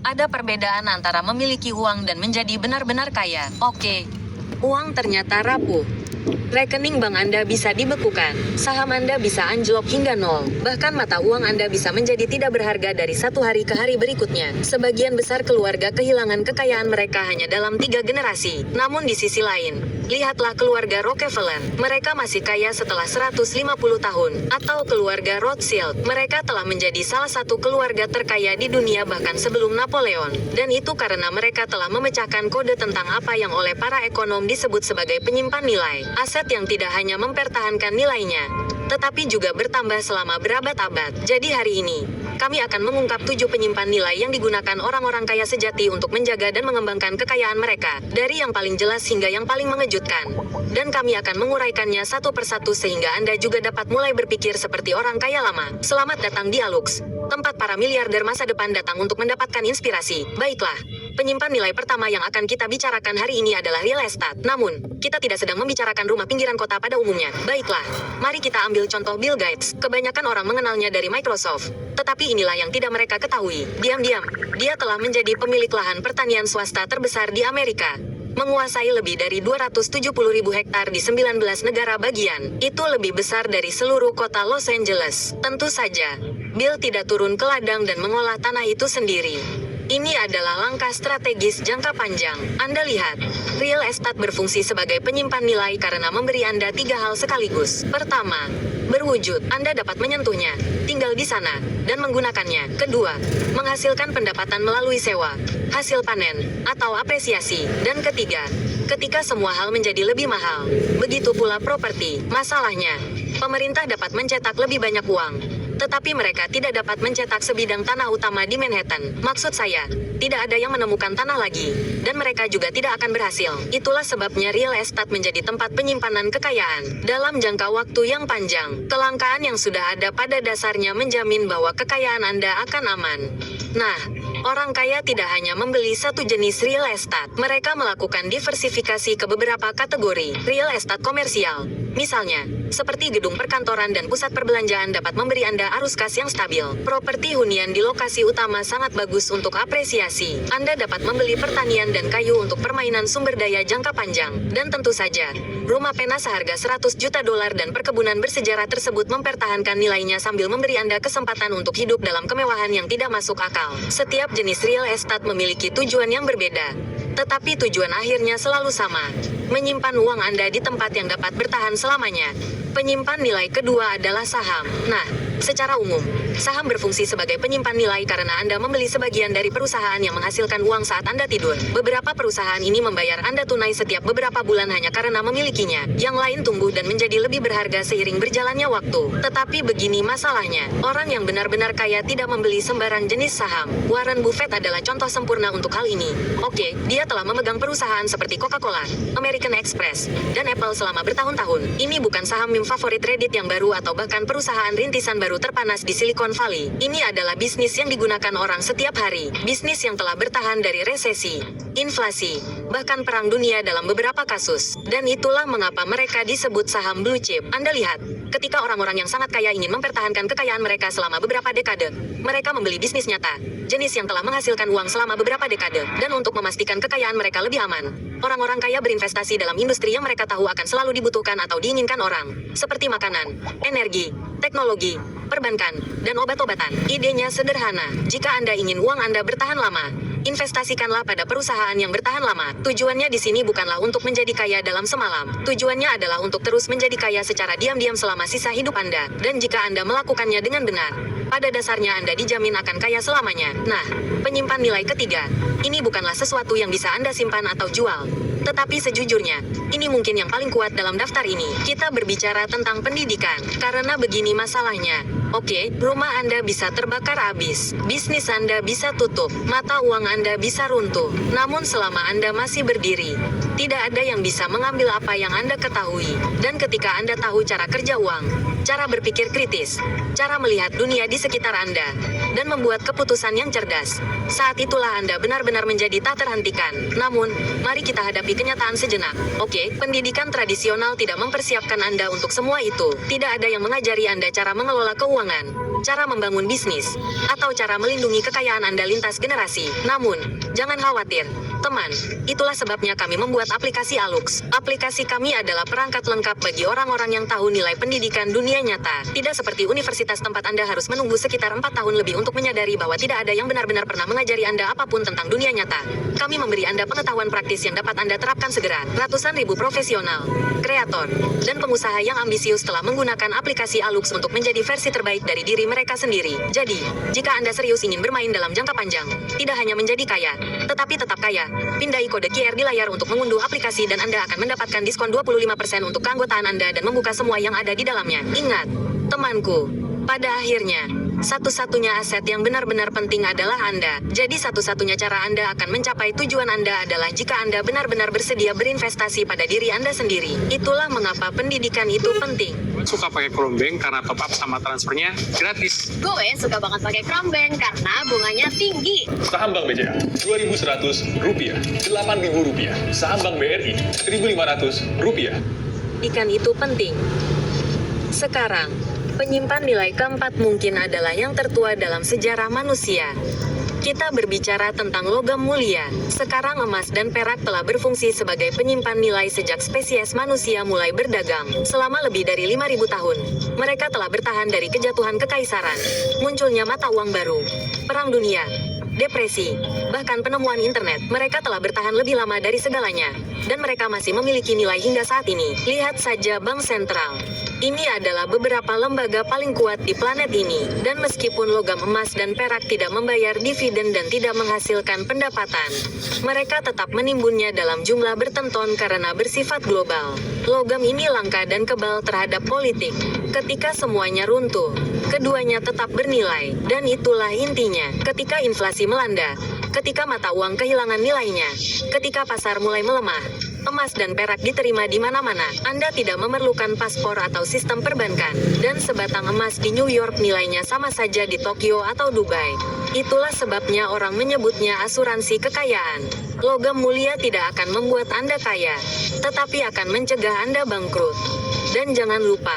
Ada perbedaan antara memiliki uang dan menjadi benar-benar kaya. Oke, uang ternyata rapuh. Rekening bank Anda bisa dibekukan, saham Anda bisa anjlok hingga nol, bahkan mata uang Anda bisa menjadi tidak berharga dari satu hari ke hari berikutnya. Sebagian besar keluarga kehilangan kekayaan mereka hanya dalam 3 generasi. Namun di sisi lain, lihatlah keluarga Rockefeller. Mereka masih kaya setelah 150 tahun. Atau keluarga Rothschild. Mereka telah menjadi salah satu keluarga terkaya di dunia bahkan sebelum Napoleon. Dan itu karena mereka telah memecahkan kode tentang apa yang oleh para ekonom disebut sebagai penyimpan nilai. Aset yang tidak hanya mempertahankan nilainya, tetapi juga bertambah selama berabad-abad. Jadi hari ini, kami akan mengungkap 7 penyimpan nilai yang digunakan orang-orang kaya sejati untuk menjaga dan mengembangkan kekayaan mereka, dari yang paling jelas hingga yang paling mengejutkan. Dan kami akan menguraikannya satu persatu sehingga Anda juga dapat mulai berpikir seperti orang kaya lama. Selamat datang di Alux, tempat para miliarder masa depan datang untuk mendapatkan inspirasi. Baiklah, penyimpan nilai pertama yang akan kita bicarakan hari ini adalah real estate. Namun, kita tidak sedang membicarakan rumah pinggiran kota pada umumnya. Baiklah, mari kita ambil contoh Bill Gates. Kebanyakan orang mengenalnya dari Microsoft. Tetapi inilah yang tidak mereka ketahui. Diam-diam, dia telah menjadi pemilik lahan pertanian swasta terbesar di Amerika. Menguasai lebih dari 270.000 hektar di 19 negara bagian. Itu lebih besar dari seluruh kota Los Angeles. Tentu saja, Bill tidak turun ke ladang dan mengolah tanah itu sendiri. Ini adalah langkah strategis jangka panjang. Anda lihat, real estate berfungsi sebagai penyimpan nilai karena memberi Anda 3 hal sekaligus. Pertama, berwujud. Anda dapat menyentuhnya, tinggal di sana, dan menggunakannya. Kedua, menghasilkan pendapatan melalui sewa, hasil panen, atau apresiasi. Dan ketiga, ketika semua hal menjadi lebih mahal, begitu pula properti. Masalahnya, pemerintah dapat mencetak lebih banyak uang, tetapi mereka tidak dapat mencetak sebidang tanah utama di Manhattan. Maksud saya, tidak ada yang menemukan tanah lagi, dan mereka juga tidak akan berhasil. Itulah sebabnya real estate menjadi tempat penyimpanan kekayaan. Dalam jangka waktu yang panjang, kelangkaan yang sudah ada pada dasarnya menjamin bahwa kekayaan Anda akan aman. Nah, orang kaya tidak hanya membeli satu jenis real estate. Mereka melakukan diversifikasi ke beberapa kategori. Real estate komersial, misalnya, seperti gedung perkantoran dan pusat perbelanjaan dapat memberi Anda arus kas yang stabil. Properti hunian di lokasi utama sangat bagus untuk apresiasi. Anda dapat membeli pertanian dan kayu untuk permainan sumber daya jangka panjang. Dan tentu saja, rumah pena seharga 100 juta dolar dan perkebunan bersejarah tersebut mempertahankan nilainya sambil memberi Anda kesempatan untuk hidup dalam kemewahan yang tidak masuk akal. Setiap jenis real estate memiliki tujuan yang berbeda, tetapi tujuan akhirnya selalu sama: menyimpan uang Anda di tempat yang dapat bertahan selamanya. Penyimpan nilai kedua adalah saham. Nah, secara umum, saham berfungsi sebagai penyimpan nilai karena Anda membeli sebagian dari perusahaan yang menghasilkan uang saat Anda tidur. Beberapa perusahaan ini membayar Anda tunai setiap beberapa bulan hanya karena memilikinya. Yang lain tumbuh dan menjadi lebih berharga seiring berjalannya waktu. Tetapi begini masalahnya, orang yang benar-benar kaya tidak membeli sembarang jenis saham. Warren Buffett adalah contoh sempurna untuk hal ini. Oke, dia telah memegang perusahaan seperti Coca-Cola, American Express, dan Apple selama bertahun-tahun. Ini bukan saham meme favorit Reddit yang baru atau bahkan perusahaan rintisan baru terpanas di Silicon Valley. Ini adalah bisnis yang digunakan orang setiap hari. Bisnis yang telah bertahan dari resesi, inflasi, bahkan perang dunia dalam beberapa kasus. Dan itulah mengapa mereka disebut saham blue chip. Anda lihat, ketika orang-orang yang sangat kaya ingin mempertahankan kekayaan mereka selama beberapa dekade, mereka membeli bisnis nyata, jenis yang telah menghasilkan uang selama beberapa dekade. Dan untuk memastikan kekayaan mereka lebih aman, orang-orang kaya berinvestasi dalam industri yang mereka tahu akan selalu dibutuhkan atau diinginkan orang, seperti makanan, energi, teknologi, perbankan, dan obat-obatan. Idenya sederhana. Jika Anda ingin uang Anda bertahan lama, investasikanlah pada perusahaan yang bertahan lama. Tujuannya di sini bukanlah untuk menjadi kaya dalam semalam. Tujuannya adalah untuk terus menjadi kaya secara diam-diam selama sisa hidup Anda. Dan jika Anda melakukannya dengan benar, pada dasarnya Anda dijamin akan kaya selamanya. Nah, penyimpan nilai ketiga, ini bukanlah sesuatu yang bisa Anda simpan atau jual. Tetapi sejujurnya, ini mungkin yang paling kuat dalam daftar ini. Kita berbicara tentang pendidikan. Karena begini masalahnya. Oke, rumah Anda bisa terbakar habis. Bisnis Anda bisa tutup. Mata uang Anda bisa runtuh. Namun selama Anda masih berdiri, tidak ada yang bisa mengambil apa yang Anda ketahui. Dan ketika Anda tahu cara kerja uang, cara berpikir kritis, cara melihat dunia di sekitar Anda, dan membuat keputusan yang cerdas, saat itulah Anda benar-benar menjadi tak terhentikan. Namun, mari kita hadapi kenyataan sejenak. Oke, pendidikan tradisional tidak mempersiapkan Anda untuk semua itu. Tidak ada yang mengajari Anda cara mengelola keuangan, cara membangun bisnis, atau cara melindungi kekayaan Anda lintas generasi. Namun, jangan khawatir, teman. Itulah sebabnya kami membuat aplikasi Alux. Aplikasi kami adalah perangkat lengkap bagi orang-orang yang tahu nilai pendidikan dunia nyata. Tidak seperti universitas tempat Anda harus menunggu sekitar 4 tahun lebih untuk menyadari bahwa tidak ada yang benar-benar pernah mengajari Anda apapun tentang dunia nyata. Kami memberi Anda pengetahuan praktis yang dapat Anda terapkan segera. Ratusan ribu profesional, kreator, dan pengusaha yang ambisius telah menggunakan aplikasi Alux untuk menjadi versi terbaik dari diri mereka sendiri. Jadi, jika Anda serius ingin bermain dalam jangka panjang, tidak hanya menjadi kaya, tetapi tetap kaya, pindai kode QR di layar untuk mengunduh aplikasi dan Anda akan mendapatkan diskon 25% untuk keanggotaan Anda dan membuka semua yang ada di dalamnya. Ingat, temanku, pada akhirnya, satu-satunya aset yang benar-benar penting adalah Anda. Jadi satu-satunya cara Anda akan mencapai tujuan Anda adalah jika Anda benar-benar bersedia berinvestasi pada diri Anda sendiri. Itulah mengapa pendidikan itu penting. Suka pakai Chrome karena top up sama transfernya gratis. Gue suka banget pakai Crownbank karena bunganya tinggi. Saham Bank BCA Rp2.100, Rp8.000. Saham Bank BRI Rp1.500. Pendidikan itu penting. Sekarang, penyimpan nilai keempat mungkin adalah yang tertua dalam sejarah manusia. Kita berbicara tentang logam mulia. Sekarang emas dan perak telah berfungsi sebagai penyimpan nilai sejak spesies manusia mulai berdagang. Selama lebih dari 5.000 tahun, mereka telah bertahan dari kejatuhan kekaisaran, munculnya mata uang baru, perang dunia, depresi, bahkan penemuan internet. Mereka telah bertahan lebih lama dari segalanya, dan mereka masih memiliki nilai hingga saat ini. Lihat saja Bank Sentral. Ini adalah beberapa lembaga paling kuat di planet ini, dan meskipun logam emas dan perak tidak membayar dividen dan tidak menghasilkan pendapatan, mereka tetap menimbunnya dalam jumlah bertonton karena bersifat global. Logam ini langka dan kebal terhadap politik. Ketika semuanya runtuh, keduanya tetap bernilai, dan itulah intinya. Ketika inflasi melanda, ketika mata uang kehilangan nilainya, ketika pasar mulai melemah, emas dan perak diterima di mana-mana. Anda tidak memerlukan paspor atau sistem perbankan. Dan sebatang emas di New York nilainya sama saja di Tokyo atau Dubai. Itulah sebabnya orang menyebutnya asuransi kekayaan. Logam mulia tidak akan membuat Anda kaya, tetapi akan mencegah Anda bangkrut. Dan jangan lupa,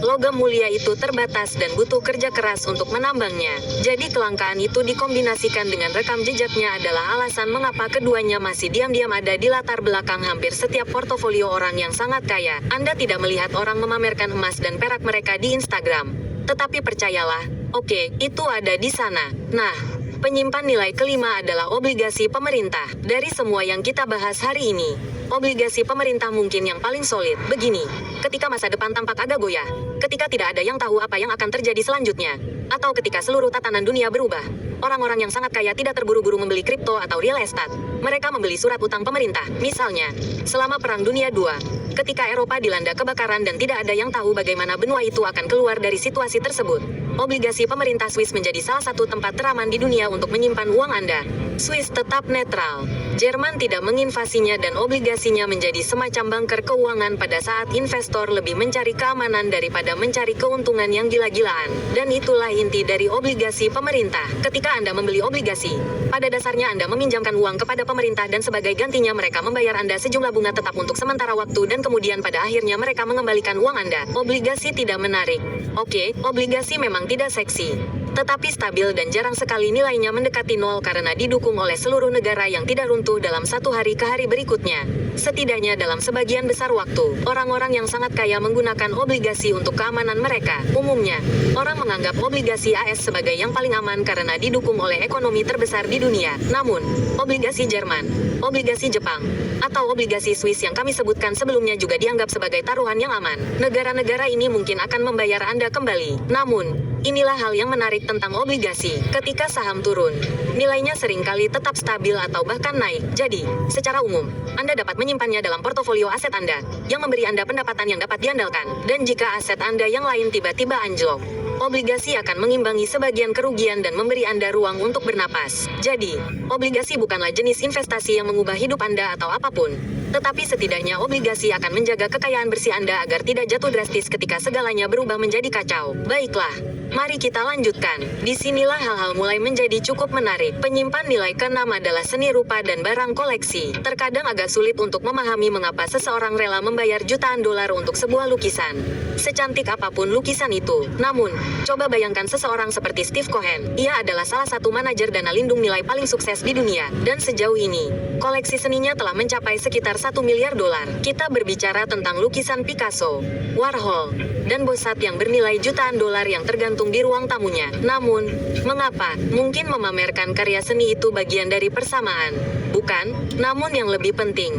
logam mulia itu terbatas dan butuh kerja keras untuk menambangnya. Jadi kelangkaan itu dikombinasikan dengan rekam jejaknya adalah alasan mengapa keduanya masih diam-diam ada di latar belakang hampir setiap portofolio orang yang sangat kaya. Anda tidak melihat orang memamerkan emas dan perak mereka di Instagram. Tetapi percayalah, oke, itu ada di sana. Nah, penyimpan nilai kelima adalah obligasi pemerintah. Dari semua yang kita bahas hari ini, obligasi pemerintah mungkin yang paling solid. Begini, ketika masa depan tampak agak goyah, ketika tidak ada yang tahu apa yang akan terjadi selanjutnya, atau ketika seluruh tatanan dunia berubah, orang-orang yang sangat kaya tidak terburu-buru membeli kripto atau real estate. Mereka membeli surat utang pemerintah. Misalnya, selama Perang Dunia II, ketika Eropa dilanda kebakaran dan tidak ada yang tahu bagaimana benua itu akan keluar dari situasi tersebut, obligasi pemerintah Swiss menjadi salah satu tempat teraman di dunia untuk menyimpan uang Anda. Swiss tetap netral. Jerman tidak menginvasinya dan obligasinya menjadi semacam bunker keuangan pada saat investor lebih mencari keamanan daripada mencari keuntungan yang gila-gilaan. Dan itulah inti dari obligasi pemerintah. Ketika Anda membeli obligasi, pada dasarnya Anda meminjamkan uang kepada pemerintah dan sebagai gantinya mereka membayar Anda sejumlah bunga tetap untuk sementara waktu dan kemudian pada akhirnya mereka mengembalikan uang Anda. Obligasi tidak menarik. Oke, obligasi memang tidak seksi, tetapi stabil dan jarang sekali nilainya mendekati nol karena didukung oleh seluruh negara yang tidak runtuh dalam satu hari ke hari berikutnya. Setidaknya dalam sebagian besar waktu, orang-orang yang sangat kaya menggunakan obligasi untuk keamanan mereka. Umumnya, orang menganggap obligasi AS sebagai yang paling aman karena didukung oleh ekonomi terbesar di dunia. Namun, obligasi Jerman, obligasi Jepang, atau obligasi Swiss yang kami sebutkan sebelumnya juga dianggap sebagai taruhan yang aman. Negara-negara ini mungkin akan membayar Anda kembali. Namun, inilah hal yang menarik tentang obligasi. Ketika saham turun, nilainya seringkali tetap stabil atau bahkan naik. Jadi, secara umum, Anda dapat menyimpannya dalam portofolio aset Anda, yang memberi Anda pendapatan yang dapat diandalkan. Dan jika aset Anda yang lain tiba-tiba anjlok, obligasi akan mengimbangi sebagian kerugian dan memberi Anda ruang untuk bernapas. Jadi, obligasi bukanlah jenis investasi yang mengubah hidup Anda atau apapun. Tetapi setidaknya obligasi akan menjaga kekayaan bersih Anda agar tidak jatuh drastis ketika segalanya berubah menjadi kacau. Baiklah, mari kita lanjutkan. Disinilah hal-hal mulai menjadi cukup menarik. Penyimpan nilai keenam adalah seni rupa dan barang koleksi. Terkadang agak sulit untuk memahami mengapa seseorang rela membayar jutaan dolar untuk sebuah lukisan. Secantik apapun lukisan itu. Namun, coba bayangkan seseorang seperti Steve Cohen. Ia adalah salah satu manajer dana lindung nilai paling sukses di dunia. Dan sejauh ini, koleksi seninya telah mencapai sekitar 1 miliar dolar. Kita berbicara tentang lukisan Picasso, Warhol, dan Bosat yang bernilai jutaan dolar yang tergantung di ruang tamunya. Namun, mengapa? Mungkin memamerkan karya seni itu bagian dari persamaan. Bukan, namun yang lebih penting,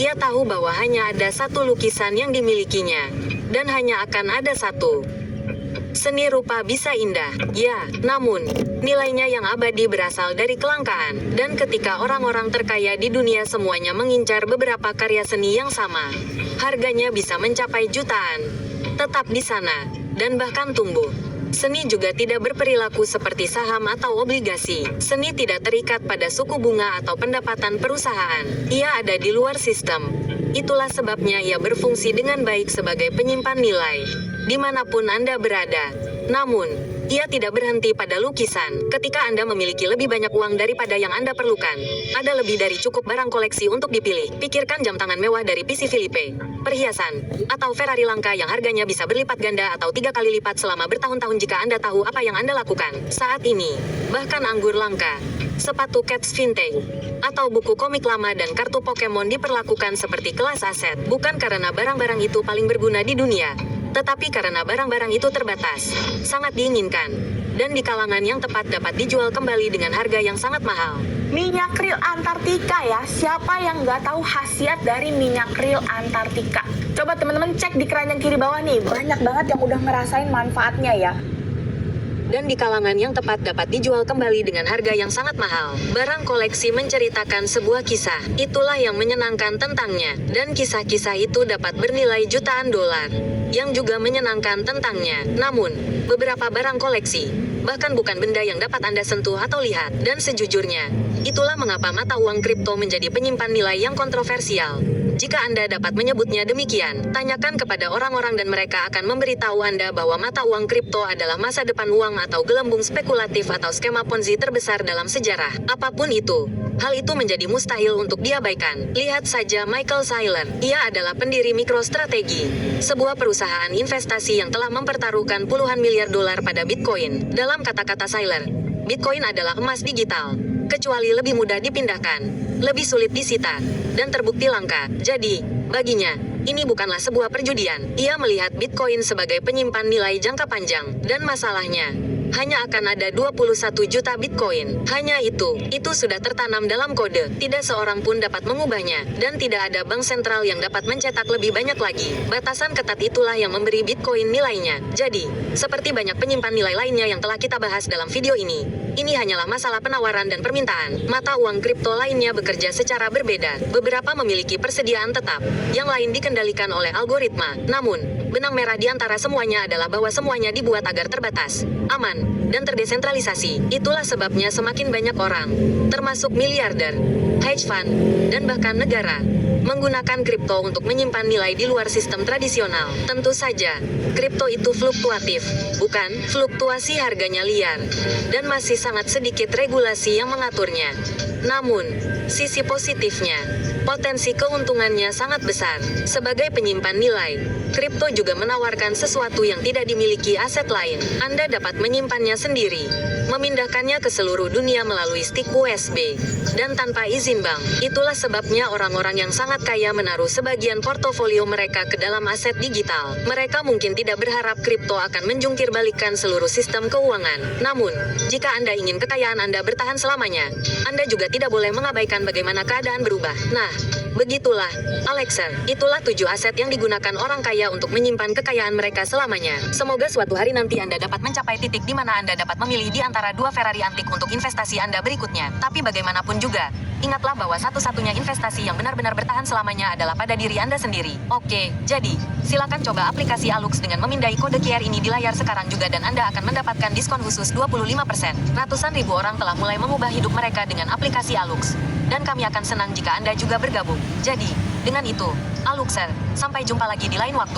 ia tahu bahwa hanya ada satu lukisan yang dimilikinya. Dan hanya akan ada satu. Seni rupa bisa indah, ya, namun nilainya yang abadi berasal dari kelangkaan. Dan ketika orang-orang terkaya di dunia semuanya mengincar beberapa karya seni yang sama, harganya bisa mencapai jutaan. Tetap di sana, dan bahkan tumbuh. Seni juga tidak berperilaku seperti saham atau obligasi. Seni tidak terikat pada suku bunga atau pendapatan perusahaan. Ia ada di luar sistem. Itulah sebabnya ia berfungsi dengan baik sebagai penyimpan nilai, dimanapun Anda berada. Namun, ia tidak berhenti pada lukisan. Ketika Anda memiliki lebih banyak uang daripada yang Anda perlukan, ada lebih dari cukup barang koleksi untuk dipilih. Pikirkan jam tangan mewah dari PC Philippe, perhiasan, atau Ferrari langka yang harganya bisa berlipat ganda atau 3 kali lipat selama bertahun-tahun jika Anda tahu apa yang Anda lakukan. Saat ini, bahkan anggur langka, sepatu Keds vintage, atau buku komik lama dan kartu Pokemon diperlakukan seperti kelas aset. Bukan karena barang-barang itu paling berguna di dunia, tetapi karena barang-barang itu terbatas, sangat diinginkan, dan di kalangan yang tepat dapat dijual kembali dengan harga yang sangat mahal. Minyak ril Antartika ya, siapa yang nggak tahu khasiat dari minyak ril Antartika? Coba teman-teman cek di keranjang kiri bawah nih, banyak banget yang udah ngerasain manfaatnya ya. Dan di kalangan yang tepat dapat dijual kembali dengan harga yang sangat mahal. Barang koleksi menceritakan sebuah kisah, itulah yang menyenangkan tentangnya, dan kisah-kisah itu dapat bernilai jutaan dolar, yang juga menyenangkan tentangnya. Namun, beberapa barang koleksi, bahkan bukan benda yang dapat Anda sentuh atau lihat, dan sejujurnya, itulah mengapa mata uang kripto menjadi penyimpan nilai yang kontroversial. Jika Anda dapat menyebutnya demikian, tanyakan kepada orang-orang dan mereka akan memberitahu Anda bahwa mata uang kripto adalah masa depan uang atau gelembung spekulatif atau skema Ponzi terbesar dalam sejarah. Apapun itu, hal itu menjadi mustahil untuk diabaikan. Lihat saja Michael Saylor. Ia adalah pendiri MicroStrategy, sebuah perusahaan investasi yang telah mempertaruhkan puluhan miliar dolar pada Bitcoin. Dalam kata-kata Saylor, Bitcoin adalah emas digital, kecuali lebih mudah dipindahkan, lebih sulit disita, dan terbukti langka. Jadi, baginya, ini bukanlah sebuah perjudian. Ia melihat Bitcoin sebagai penyimpan nilai jangka panjang, dan masalahnya, hanya akan ada 21 juta Bitcoin. Hanya itu sudah tertanam dalam kode. Tidak seorang pun dapat mengubahnya, dan tidak ada bank sentral yang dapat mencetak lebih banyak lagi. Batasan ketat itulah yang memberi Bitcoin nilainya. Jadi, seperti banyak penyimpan nilai lainnya yang telah kita bahas dalam video ini hanyalah masalah penawaran dan permintaan. Mata uang kripto lainnya bekerja secara berbeda. Beberapa memiliki persediaan tetap, yang lain dikendalikan oleh algoritma. Namun, benang merah di antara semuanya adalah bahwa semuanya dibuat agar terbatas, aman, dan terdesentralisasi. Itulah sebabnya semakin banyak orang, termasuk miliarder, hedge fund, dan bahkan negara, menggunakan kripto untuk menyimpan nilai di luar sistem tradisional. Tentu saja, kripto itu fluktuatif, bukan? Fluktuasi harganya liar, dan masih sangat sedikit regulasi yang mengaturnya. Namun, sisi positifnya, potensi keuntungannya sangat besar. Sebagai penyimpan nilai, kripto juga menawarkan sesuatu yang tidak dimiliki aset lain. Anda dapat menyimpannya sendiri, memindahkannya ke seluruh dunia melalui stik USB, dan tanpa izin bank. Itulah sebabnya orang-orang yang sangat kaya menaruh sebagian portofolio mereka ke dalam aset digital. Mereka mungkin tidak berharap kripto akan menjungkir balikan seluruh sistem keuangan. Namun, jika Anda ingin kekayaan Anda bertahan selamanya, Anda juga tidak boleh mengabaikan bagaimana keadaan berubah. Nah, begitulah, Alexa. Itulah 7 aset yang digunakan orang kaya untuk menyimpan kekayaan mereka selamanya. Semoga suatu hari nanti Anda dapat mencapai titik di mana Anda dapat memilih di antara 2 Ferrari antik untuk investasi Anda berikutnya. Tapi bagaimanapun juga, ingatlah bahwa satu-satunya investasi yang benar-benar bertahan selamanya adalah pada diri Anda sendiri. Oke, jadi, silakan coba aplikasi Alux dengan memindai kode QR ini di layar sekarang juga dan Anda akan mendapatkan diskon khusus 25%. Ratusan ribu orang telah mulai mengubah hidup mereka dengan aplikasi Alux. Dan kami akan senang jika Anda juga bergabung. Jadi, Dengan itu, Aluxer, sampai jumpa lagi di lain waktu.